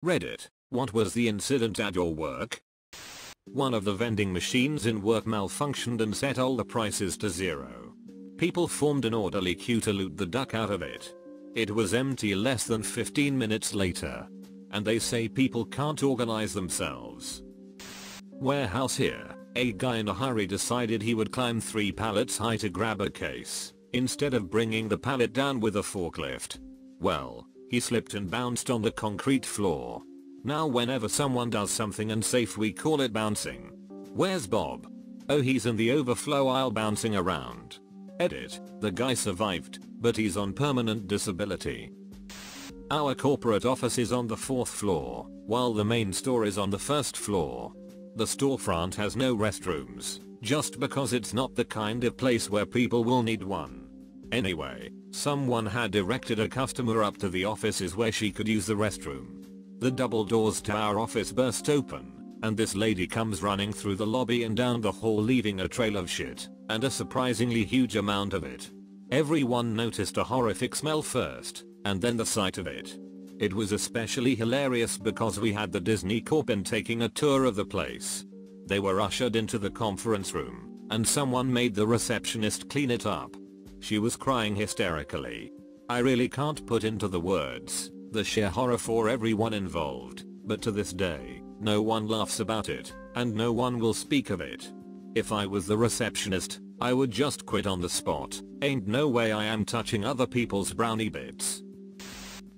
Reddit, what was the incident at your work? One of the vending machines in work malfunctioned and set all the prices to zero. People formed an orderly queue to loot the duck out of it. It was empty less than 15 minutes later. And they say people can't organize themselves. Warehouse here, a guy in a hurry decided he would climb 3 pallets high to grab a case, instead of bringing the pallet down with a forklift. Well, he slipped and bounced on the concrete floor. Now whenever someone does something unsafe we call it bouncing. Where's Bob? Oh, he's in the overflow aisle bouncing around. Edit, the guy survived, but he's on permanent disability. Our corporate office is on the 4th floor, while the main store is on the 1st floor. The storefront has no restrooms, just because it's not the kind of place where people will need one. Anyway, someone had directed a customer up to the offices where she could use the restroom. The double doors to our office burst open, and this lady comes running through the lobby and down the hall leaving a trail of shit, and a surprisingly huge amount of it. Everyone noticed a horrific smell first, and then the sight of it. It was especially hilarious because we had the Disney Corp in taking a tour of the place. They were ushered into the conference room, and someone made the receptionist clean it up. She was crying hysterically. I really can't put into the words the sheer horror for everyone involved, but to this day, no one laughs about it, and no one will speak of it. If I was the receptionist, I would just quit on the spot. Ain't no way I am touching other people's brownie bits.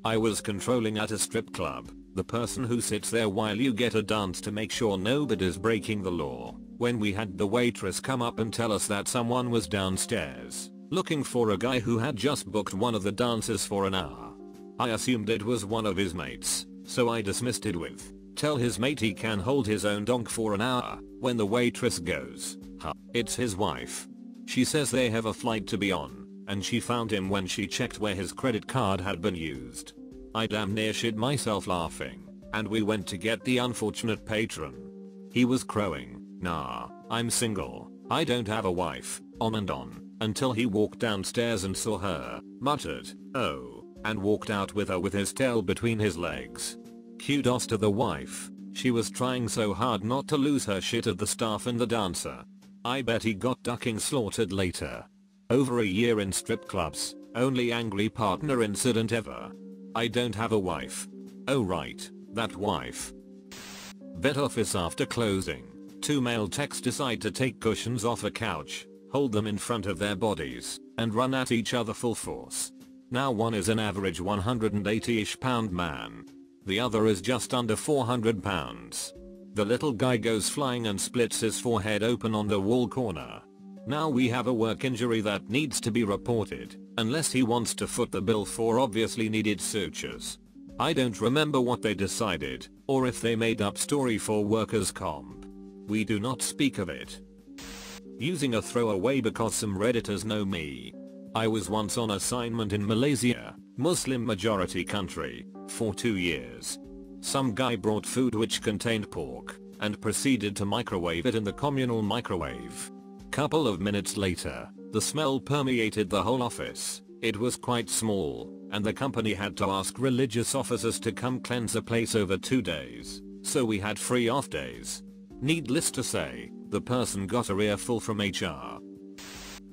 I was controlling at a strip club, the person who sits there while you get a dance to make sure nobody's breaking the law, when we had the waitress come up and tell us that someone was downstairs, looking for a guy who had just booked one of the dances for an hour. I assumed it was one of his mates, so I dismissed it with, tell his mate he can hold his own donk for an hour, when the waitress goes, huh, it's his wife. She says they have a flight to be on, and she found him when she checked where his credit card had been used. I damn near shit myself laughing, and we went to get the unfortunate patron. He was crowing, nah, I'm single, I don't have a wife, on and on, until he walked downstairs and saw her, muttered, oh, and walked out with her with his tail between his legs. Kudos to the wife, she was trying so hard not to lose her shit at the staff and the dancer. I bet he got ducking slaughtered later. Over a year in strip clubs, only angry partner incident ever. I don't have a wife. Oh right, that wife. Vet office after closing, 2 male techs decide to take cushions off a couch, hold them in front of their bodies, and run at each other full force. Now one is an average 180-ish pound man. The other is just under 400 pounds. The little guy goes flying and splits his forehead open on the wall corner. Now we have a work injury that needs to be reported, unless he wants to foot the bill for obviously needed sutures. I don't remember what they decided, or if they made up story for workers' comp. We do not speak of it. Using a throwaway because some redditors know me. I was once on assignment in Malaysia, Muslim majority country, for 2 years. Some guy brought food which contained pork, and proceeded to microwave it in the communal microwave. Couple of minutes later, the smell permeated the whole office. It was quite small, and the company had to ask religious officers to come cleanse the place over 2 days, so we had free off days. Needless to say, the person got a earful from HR.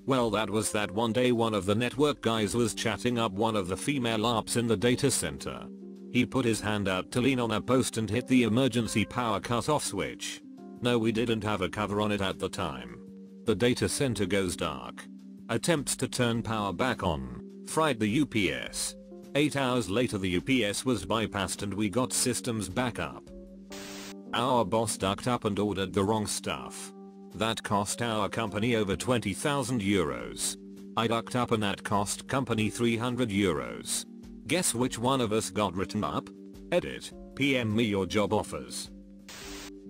Well, that was that one day one of the network guys was chatting up one of the female ARPs in the data center. He put his hand out to lean on a post and hit the emergency power cut-off switch. No, we didn't have a cover on it at the time. The data center goes dark. Attempts to turn power back on, fried the UPS. 8 hours later the UPS was bypassed and we got systems back up. Our boss ducked up and ordered the wrong stuff. That cost our company over 20,000 euros. I ducked up and that cost company 300 euros. Guess which one of us got written up? Edit, PM me your job offers.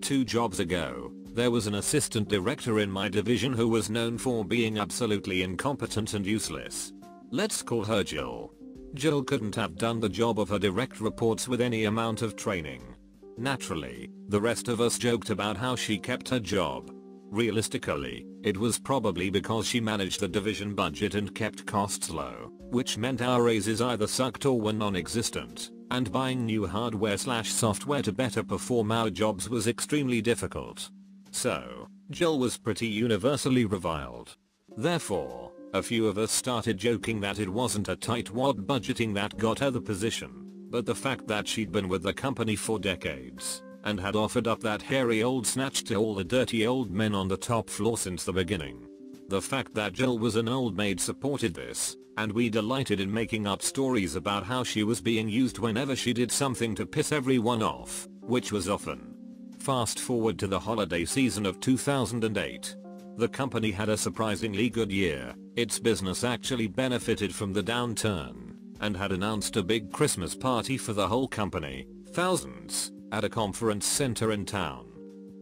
2 jobs ago, there was an assistant director in my division who was known for being absolutely incompetent and useless. Let's call her Jill. Jill couldn't have done the job of her direct reports with any amount of training. Naturally, the rest of us joked about how she kept her job. Realistically, it was probably because she managed the division budget and kept costs low, which meant our raises either sucked or were non-existent. and buying new hardware/software to better perform our jobs was extremely difficult. So, Jill was pretty universally reviled. Therefore, a few of us started joking that it wasn't a tightwad budgeting that got her the position, but the fact that she'd been with the company for decades and had offered up that hairy old snatch to all the dirty old men on the top floor since the beginning. The fact that Jill was an old maid supported this, and we delighted in making up stories about how she was being used whenever she did something to piss everyone off, which was often. Fast forward to the holiday season of 2008. The company had a surprisingly good year. Its business actually benefited from the downturn and had announced a big Christmas party for the whole company, thousands, at a conference center in town.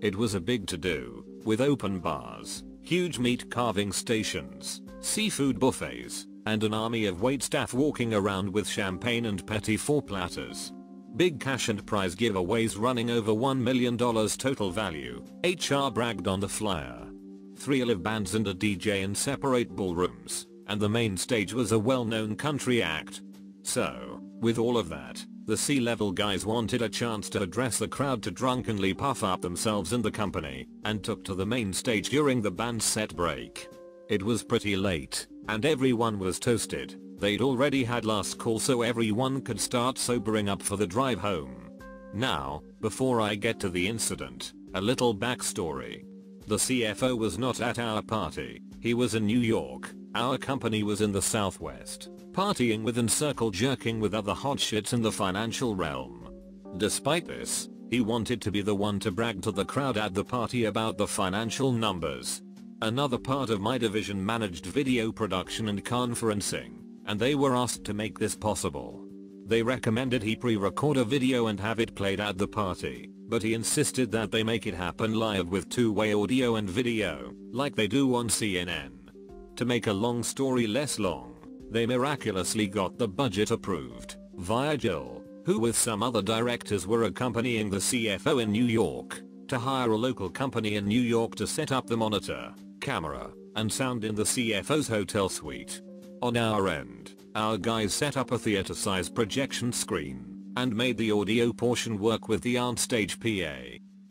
It was a big to-do, with open bars, huge meat carving stations, seafood buffets, and an army of waitstaff walking around with champagne and petit four platters. Big cash and prize giveaways running over $1 million total value, HR bragged on the flyer. 3 live bands and a DJ in separate ballrooms, and the main stage was a well-known country act. So, with all of that, the C-level guys wanted a chance to address the crowd to drunkenly puff up themselves and the company, and took to the main stage during the band's set break. It was pretty late, and everyone was toasted. They'd already had last call so everyone could start sobering up for the drive home. Now, before I get to the incident, a little backstory. The CFO was not at our party, he was in New York, our company was in the Southwest, partying with and circle jerking with other hotshits in the financial realm. Despite this, he wanted to be the one to brag to the crowd at the party about the financial numbers. Another part of my division managed video production and conferencing, and they were asked to make this possible. They recommended he pre-record a video and have it played at the party, but he insisted that they make it happen live with two-way audio and video, like they do on CNN. To make a long story less long, they miraculously got the budget approved, via Jill, who with some other directors were accompanying the CFO in New York, to hire a local company in New York to set up the monitor, camera, and sound in the CFO's hotel suite. On our end, our guys set up a theater-sized projection screen, and made the audio portion work with the on-stage PA.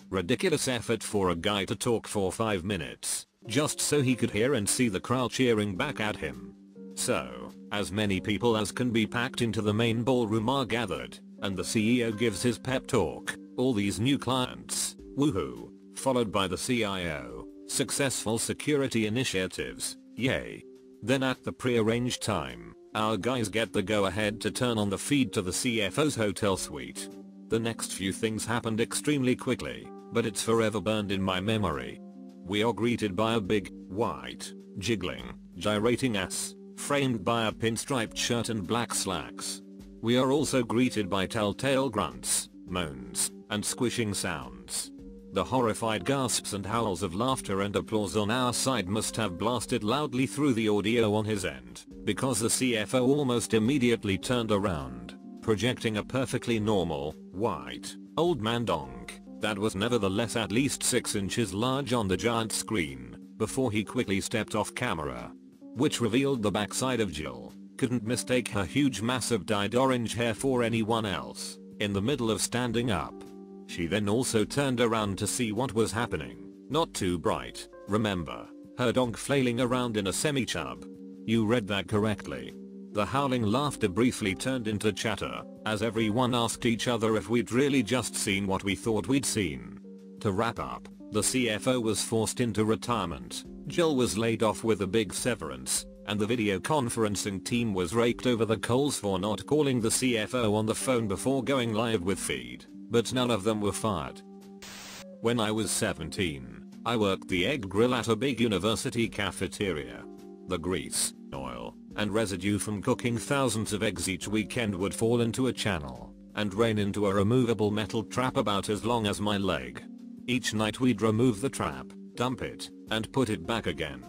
Ridiculous effort for a guy to talk for 5 minutes, just so he could hear and see the crowd cheering back at him. So, as many people as can be packed into the main ballroom are gathered, and the CEO gives his pep talk, all these new clients, woohoo, followed by the CIO, successful security initiatives, yay. Then at the pre-arranged time, our guys get the go-ahead to turn on the feed to the CFO's hotel suite. The next few things happened extremely quickly, but it's forever burned in my memory. We are greeted by a big, white, jiggling, gyrating ass, framed by a pinstriped shirt and black slacks. We are also greeted by telltale grunts, moans, and squishing sounds. The horrified gasps and howls of laughter and applause on our side must have blasted loudly through the audio on his end, because the CFO almost immediately turned around, projecting a perfectly normal, white, old man donk, that was nevertheless at least 6 inches large on the giant screen, before he quickly stepped off camera. Which revealed the backside of Jill. Couldn't mistake her huge massive dyed orange hair for anyone else, in the middle of standing up. She then also turned around to see what was happening. Not too bright, remember, her donk flailing around in a semi-chub. You read that correctly. The howling laughter briefly turned into chatter, as everyone asked each other if we'd really just seen what we thought we'd seen. To wrap up, the CFO was forced into retirement, Jill was laid off with a big severance, and the video conferencing team was raked over the coals for not calling the CFO on the phone before going live with feed, but none of them were fired. When I was 17, I worked the egg grill at a big university cafeteria. The grease, oil, and residue from cooking thousands of eggs each weekend would fall into a channel and rain into a removable metal trap about as long as my leg. Each night we'd remove the trap, dump it, and put it back again.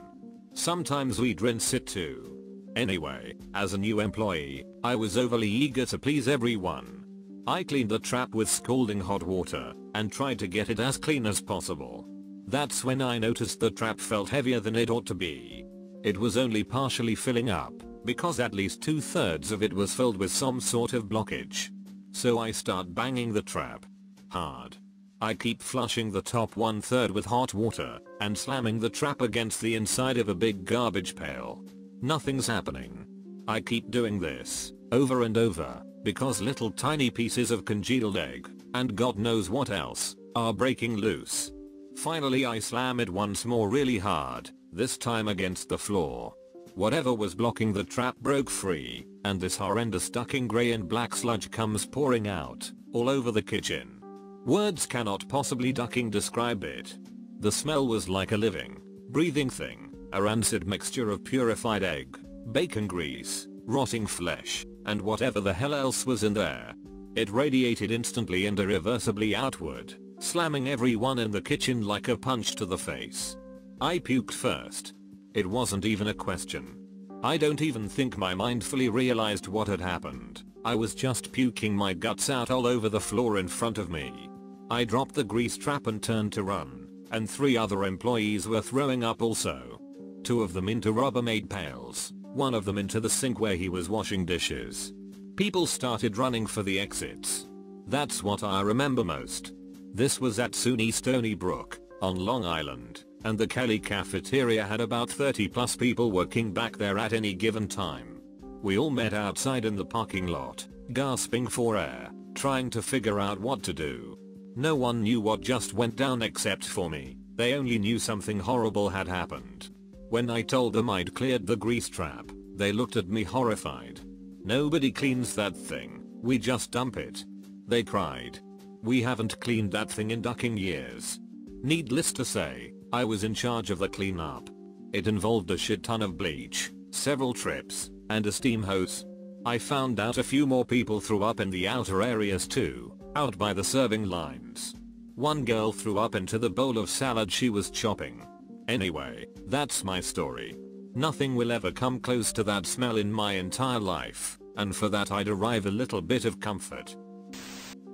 Sometimes we'd rinse it too. Anyway, as a new employee, I was overly eager to please everyone. I cleaned the trap with scalding hot water and tried to get it as clean as possible. That's when I noticed the trap felt heavier than it ought to be. It was only partially filling up, because at least 2/3 of it was filled with some sort of blockage. So I start banging the trap. Hard. I keep flushing the top 1/3 with hot water and slamming the trap against the inside of a big garbage pail. Nothing's happening. I keep doing this over and over because little tiny pieces of congealed egg and God knows what else are breaking loose. Finally I slam it once more really hard, this time against the floor. Whatever was blocking the trap broke free and this horrendous ducking grey and black sludge comes pouring out all over the kitchen. Words cannot possibly ducking describe it. The smell was like a living, breathing thing, a rancid mixture of purified egg, bacon grease, rotting flesh, and whatever the hell else was in there. It radiated instantly and irreversibly outward, slamming everyone in the kitchen like a punch to the face. I puked first. It wasn't even a question. I don't even think my mind fully realized what had happened. I was just puking my guts out all over the floor in front of me. I dropped the grease trap and turned to run, and 3 other employees were throwing up also. 2 of them into Rubbermaid pails, 1 of them into the sink where he was washing dishes. People started running for the exits. That's what I remember most. This was at SUNY Stony Brook, on Long Island, and the Kelly cafeteria had about 30 plus people working back there at any given time. We all met outside in the parking lot, gasping for air, trying to figure out what to do. No one knew what just went down except for me. They only knew something horrible had happened. When I told them I'd cleared the grease trap, they looked at me horrified. Nobody cleans that thing, we just dump it. They cried. We haven't cleaned that thing in ducking years. Needless to say, I was in charge of the cleanup. It involved a shit ton of bleach, several trips, and a steam hose. I found out a few more people threw up in the outer areas too, out by the serving lines. One girl threw up into the bowl of salad she was chopping. Anyway, that's my story. Nothing will ever come close to that smell in my entire life, and for that I derive a little bit of comfort.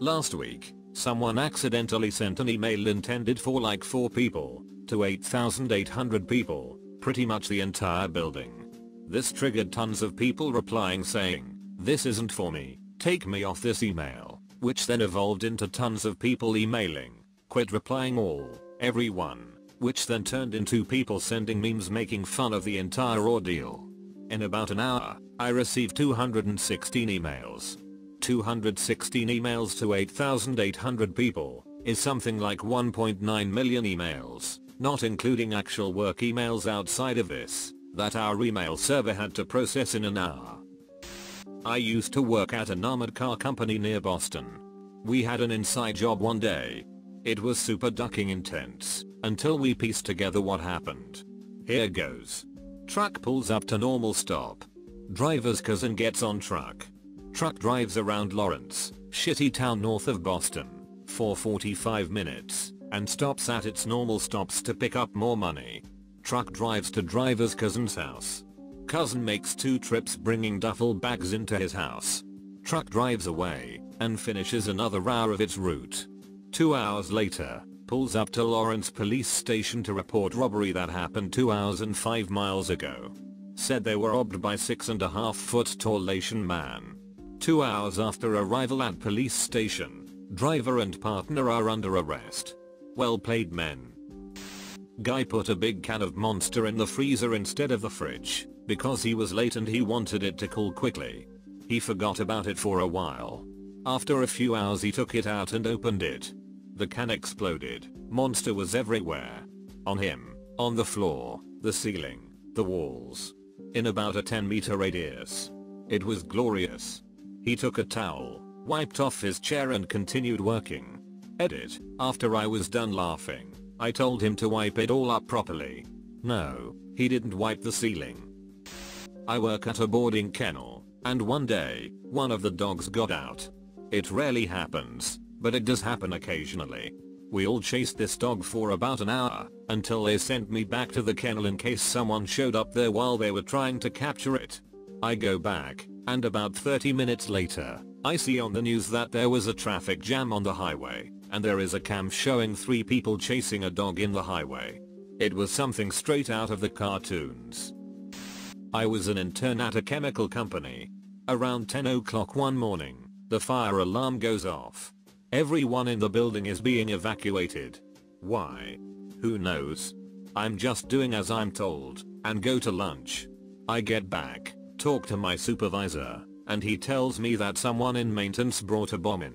Last week, someone accidentally sent an email intended for like 4 people to 8,800 people, pretty much the entire building. This triggered tons of people replying saying, "This isn't for me, take me off this email," which then evolved into tons of people emailing, "Quit replying all, everyone," which then turned into people sending memes making fun of the entire ordeal. In about an hour, I received 216 emails. 216 emails to 8,800 people is something like 1.9 million emails, not including actual work emails outside of this, that our email server had to process in an hour. I used to work at an armored car company near Boston. We had an inside job one day. It was super ducking intense, until we pieced together what happened. Here goes. Truck pulls up to normal stop. Driver's cousin gets on truck. Truck drives around Lawrence, shitty town north of Boston, for 45 minutes, and stops at its normal stops to pick up more money. Truck drives to driver's cousin's house. Cousin makes 2 trips bringing duffel bags into his house. Truck drives away, and finishes another hour of its route. 2 hours later, pulls up to Lawrence police station to report robbery that happened 2 hours and 5 miles ago. Said they were robbed by 6.5-foot tall Asian man. 2 hours after arrival at police station, driver and partner are under arrest. Well played, men. Guy put a big can of Monster in the freezer instead of the fridge, because he was late and he wanted it to cool quickly. He forgot about it for a while. After a few hours he took it out and opened it. The can exploded. Monster was everywhere. On him, on the floor, the ceiling, the walls. In about a 10-meter radius. It was glorious. He took a towel, wiped off his chair and continued working. Edit. After I was done laughing, I told him to wipe it all up properly. No, he didn't wipe the ceiling. I work at a boarding kennel, and one day, one of the dogs got out. It rarely happens, but it does happen occasionally. We all chased this dog for about an hour, until they sent me back to the kennel in case someone showed up there while they were trying to capture it. I go back, and about 30 minutes later, I see on the news that there was a traffic jam on the highway, and there is a cam showing 3 people chasing a dog in the highway. It was something straight out of the cartoons. I was an intern at a chemical company. Around 10 o'clock one morning, The fire alarm goes off. Everyone in the building is being evacuated. Why? Who knows? I'm just doing as I'm told and go to lunch. I get back, talk to my supervisor, and he tells me that someone in maintenance brought a bomb in.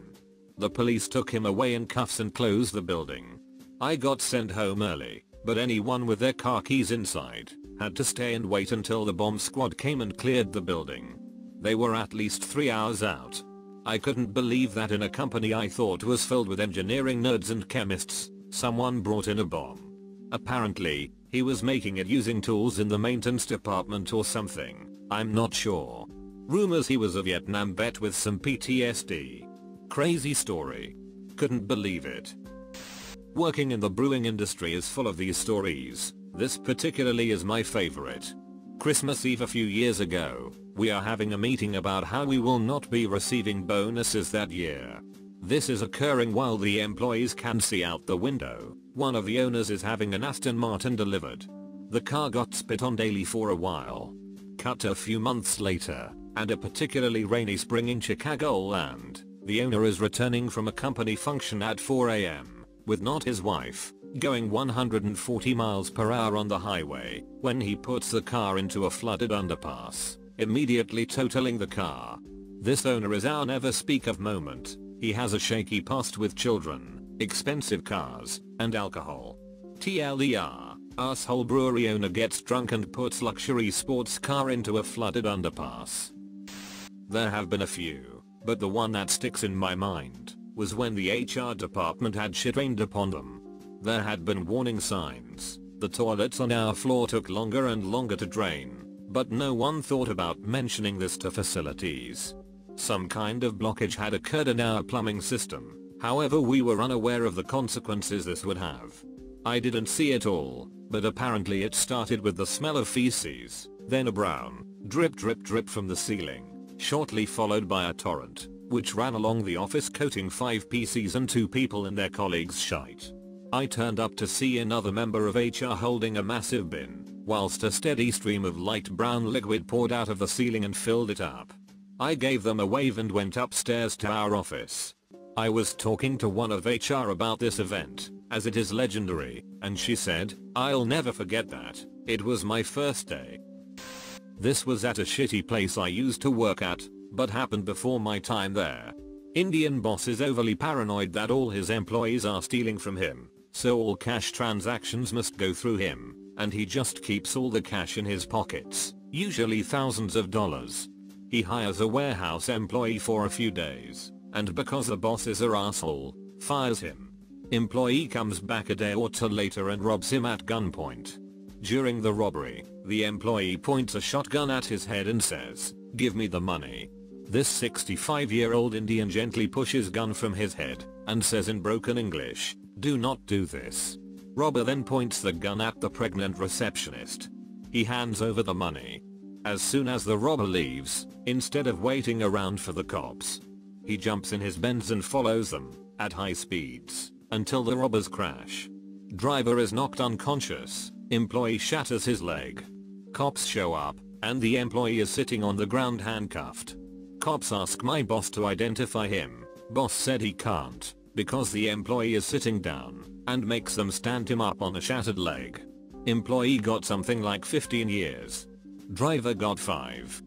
The police took him away in cuffs and closed the building. I got sent home early, but anyone with their car keys inside had to stay and wait until the bomb squad came and cleared the building. They were at least 3 hours out. I couldn't believe that in a company I thought was filled with engineering nerds and chemists, someone brought in a bomb. Apparently, he was making it using tools in the maintenance department or something, I'm not sure. Rumors he was a Vietnam vet with some PTSD. Crazy story. Couldn't believe it. Working in the brewing industry is full of these stories. This particularly is my favorite. Christmas Eve a few years ago, we are having a meeting about how we will not be receiving bonuses that year. This is occurring while the employees can see out the window. One of the owners is having an Aston Martin delivered. The car got spit on daily for a while. Cut a few months later, and a particularly rainy spring in Chicagoland, the owner is returning from a company function at 4 AM, with not his wife, going 140 miles per hour on the highway, when he puts the car into a flooded underpass, immediately totaling the car. This owner is our never speak of moment. He has a shaky past with children, expensive cars, and alcohol. TLDR, asshole brewery owner gets drunk and puts luxury sports car into a flooded underpass. There have been a few, but the one that sticks in my mind was when the HR department had shit rained upon them. There had been warning signs. The toilets on our floor took longer and longer to drain, but no one thought about mentioning this to facilities. Some kind of blockage had occurred in our plumbing system, however we were unaware of the consequences this would have. I didn't see it all, but apparently it started with the smell of feces, then a brown, drip drip drip from the ceiling, shortly followed by a torrent, which ran along the office coating 5 PCs and 2 people and their colleagues' shite. I turned up to see another member of HR holding a massive bin, whilst a steady stream of light brown liquid poured out of the ceiling and filled it up. I gave them a wave and went upstairs to our office. I was talking to one of HR about this event, as it is legendary, and she said, "I'll never forget that, it was my first day." This was at a shitty place I used to work at, but happened before my time there. Indian boss is overly paranoid that all his employees are stealing from him, so all cash transactions must go through him, and he just keeps all the cash in his pockets, usually thousands of dollars. He hires a warehouse employee for a few days, and because the boss is an asshole, fires him. Employee comes back a day or two later and robs him at gunpoint. During the robbery, the employee points a shotgun at his head and says, "Give me the money." This 65-year-old Indian gently pushes gun from his head and says in broken English, "Do not do this." Robber then points the gun at the pregnant receptionist. He hands over the money. As soon as the robber leaves, instead of waiting around for the cops, he jumps in his Benz and follows them, at high speeds, until the robbers crash. Driver is knocked unconscious, employee shatters his leg. Cops show up, and the employee is sitting on the ground handcuffed. Cops ask my boss to identify him. Boss said he can't, because the employee is sitting down, and makes them stand him up on a shattered leg. Employee got something like 15 years. Driver got 5.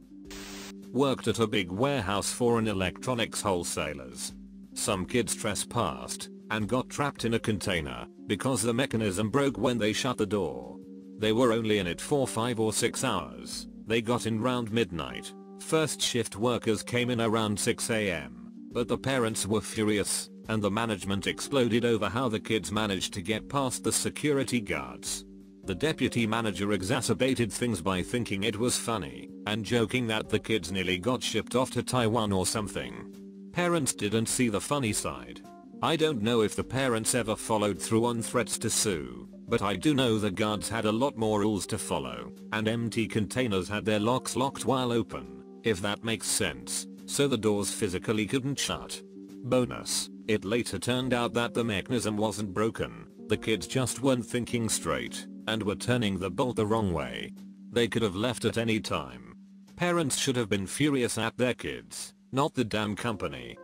Worked at a big warehouse for an electronics wholesalers. Some kids trespassed and got trapped in a container because the mechanism broke when they shut the door. They were only in it for 5 or 6 hours. They got in round midnight. First shift workers came in around 6 AM, but the parents were furious and the management exploded over how the kids managed to get past the security guards. The deputy manager exacerbated things by thinking it was funny and joking that the kids nearly got shipped off to Taiwan or something. Parents didn't see the funny side. I don't know if the parents ever followed through on threats to sue, but I do know the guards had a lot more rules to follow, and empty containers had their locks locked while open, if that makes sense, so the doors physically couldn't shut. Bonus, it later turned out that the mechanism wasn't broken, the kids just weren't thinking straight and were turning the bolt the wrong way. They could have left at any time. Parents should have been furious at their kids. not the damn company.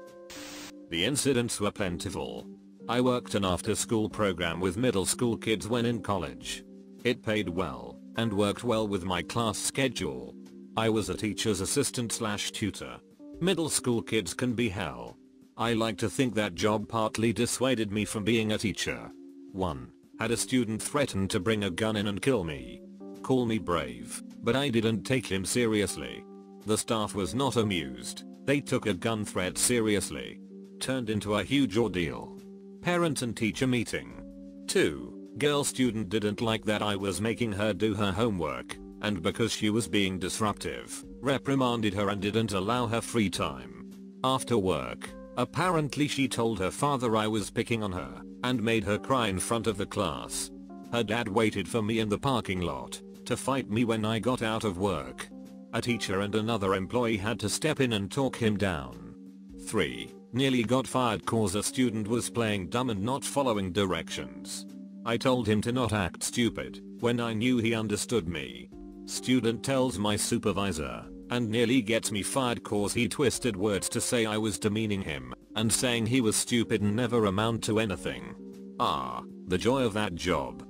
The incidents were plentiful. I worked an after-school program with middle school kids when in college. It paid well and worked well with my class schedule. I was a teacher's assistant/tutor. Middle school kids can be hell. I like to think that job partly dissuaded me from being a teacher. 1. Had a student threaten to bring a gun in and kill me. Call me brave, but I didn't take him seriously. The staff was not amused. They took a gun threat seriously. Turned into a huge ordeal. Parent and teacher meeting. 2. Girl student didn't like that I was making her do her homework, and because she was being disruptive, reprimanded her and didn't allow her free time. After work, apparently she told her father I was picking on her, and made her cry in front of the class. Her dad waited for me in the parking lot to fight me when I got out of work. A teacher and another employee had to step in and talk him down. 3. Nearly got fired cause a student was playing dumb and not following directions. I told him to not act stupid when I knew he understood me. Student tells my supervisor and nearly gets me fired cause he twisted words to say I was demeaning him and saying he was stupid and never amount to anything. The joy of that job.